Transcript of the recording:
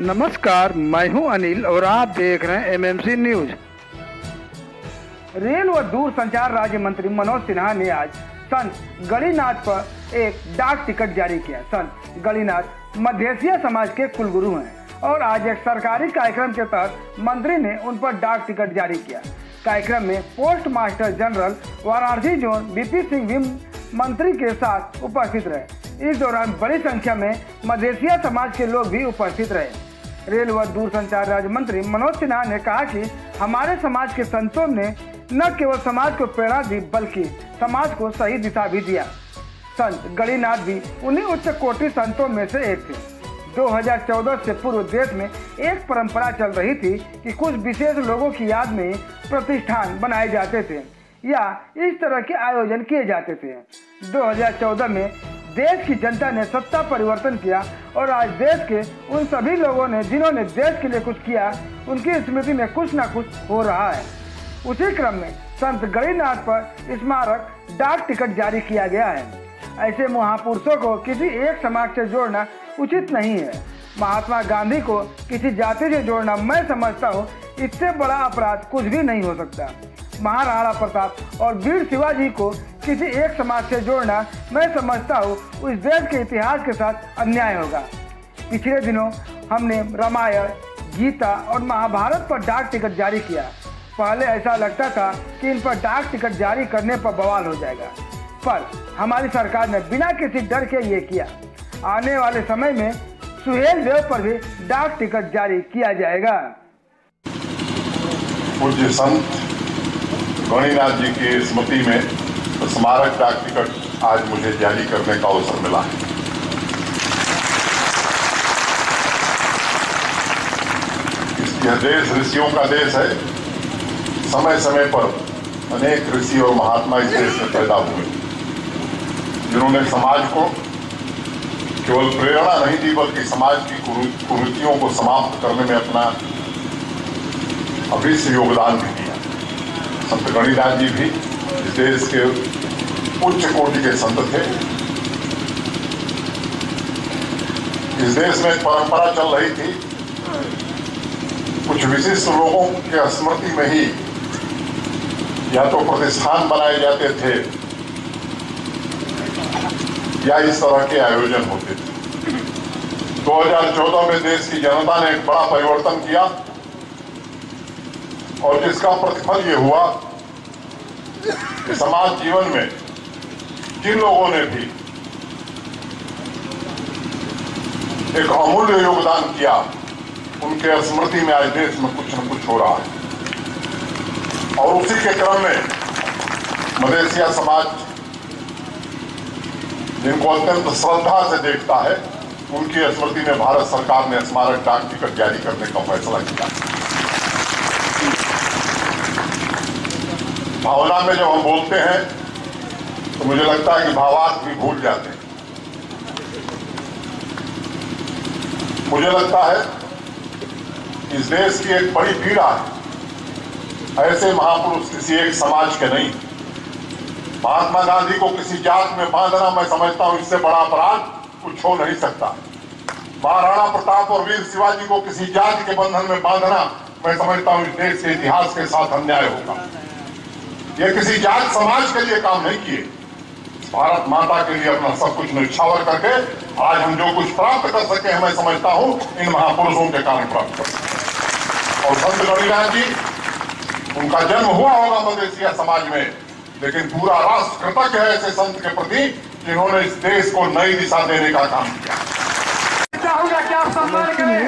नमस्कार, मैं हूं अनिल और आप देख रहे हैं एमएमसी न्यूज। रेल व दूरसंचार राज्य मंत्री मनोज सिन्हा ने आज संत गणिनाथ पर एक डाक टिकट जारी किया। संत गणिनाथ मध्येसिया समाज के कुलगुरु हैं और आज एक सरकारी कार्यक्रम के तहत मंत्री ने उन पर डाक टिकट जारी किया। कार्यक्रम में post master general Varanasi zone BP Singh भी मंत्री के साथ उपस्थित रहे। इस दौरान बड़ी संख्या में मध्येसिया समाज के लोग भी उपस्थित रहे। रेल व दूरसंचार राज्य मंत्री मनोज सिन्हा ने कहा कि हमारे समाज के संतों ने न केवल समाज को प्रेरणा दी बल्कि समाज को सही दिशा भी दिया। संत गणिनाथ भी उन्हीं उच्च कोटि संतों में से एक थे। 2014 से पूर्व देश में एक परंपरा चल रही थी कि कुछ विशेष लोगों की याद में प्रतिष्ठान बनाए जाते थे या इस तरह के आयोजन किए जाते थे। 2014 में देश की जनता ने सत्ता परिवर्तन किया और आज देश के उन सभी लोगों ने जिन्होंने देश के लिए कुछ किया, उनकी स्मृति में कुछ ना कुछ हो रहा है। उसी क्रम में संत गणिनाथ पर स्मारक डाक टिकट जारी किया गया है। ऐसे महापुरुषों को किसी एक समाज से जोड़ना उचित नहीं है। महात्मा गांधी को किसी जाति से जोड़ना, मैं समझता हूँ, इससे बड़ा अपराध कुछ भी नहीं हो सकता। महाराणा प्रताप और वीर शिवाजी को किसी एक समाज से जोड़ना, मैं समझता हूँ, उस देश के इतिहास के साथ अन्याय होगा। पिछले दिनों हमने रामायण, गीता और महाभारत पर डाक टिकट जारी किया। पहले ऐसा लगता था कि इन पर डाक टिकट जारी करने पर बवाल हो जाएगा, पर हमारी सरकार ने बिना किसी डर के ये किया। आने वाले समय में सुहेल देव पर भी डाक टिकट जारी किया जाएगा। पूज्य संत गणिनाथ जी की स्मृति में स्मारक डाक टिकट आज मुझे जारी करने का अवसर मिला है। यह देश ऋषियों का देश है। समय समय पर अनेक ऋषि और महात्मा इस देश में पैदा हुए, जिन्होंने समाज को केवल प्रेरणा नहीं दी बल्कि समाज की कुरीतियों को समाप्त करने में अपना अभिष्ट योगदान भी दिया। संत गणिनाथ जी भी इस देश के उच्च कोटि के संत थे। इस देश में एक परंपरा चल रही थी, कुछ विशिष्ट लोगों के स्मृति में ही या तो प्रतिष्ठान बनाए जाते थे या इस तरह के आयोजन होते थे। 2014 में देश की जनता ने एक बड़ा परिवर्तन किया और जिसका प्रतिफल ये हुआ कि समाज जीवन में जिन लोगों ने भी एक अमूल्य योगदान किया, उनके स्मृति में आज देश में कुछ न कुछ हो रहा है। और उसी के क्रम में मध्येसिया समाज, जिनको अत्यंत श्रद्धा से देखता है, उनकी स्मृति में भारत सरकार ने स्मारक डाक टिकट जारी करने का फैसला किया। भावना में जब हम बोलते हैं तो मुझे लगता है कि भावार्थ भी भूल जाते हैं। मुझे लगता है इस देश की एक बड़ी पीड़ा है। ऐसे महापुरुष किसी एक समाज के नहीं। महात्मा गांधी को किसी जात में बांधना, मैं समझता हूं, इससे बड़ा अपराध कुछ हो नहीं सकता। महाराणा प्रताप और वीर शिवाजी को किसी जाति के बंधन में बांधना, मैं समझता हूं, इस देश के इतिहास के साथ अन्याय होगा। ये किसी जात समाज के लिए काम नहीं किए, भारत माता के लिए अपना सब कुछ न्यौछावर करके आज हम जो कुछ प्राप्त कर सके हैं, मैं समझता हूं, इन महापुरुषों के कारण प्राप्त कर सके। और संत गणिनाथ जी, उनका जन्म हुआ होगा मध्येसिया समाज में, लेकिन पूरा राष्ट्र कृतज्ञ है ऐसे संत के प्रति जिन्होंने इस देश को नई दिशा देने का काम किया। चाहूंगा कि आप सम्मान करें।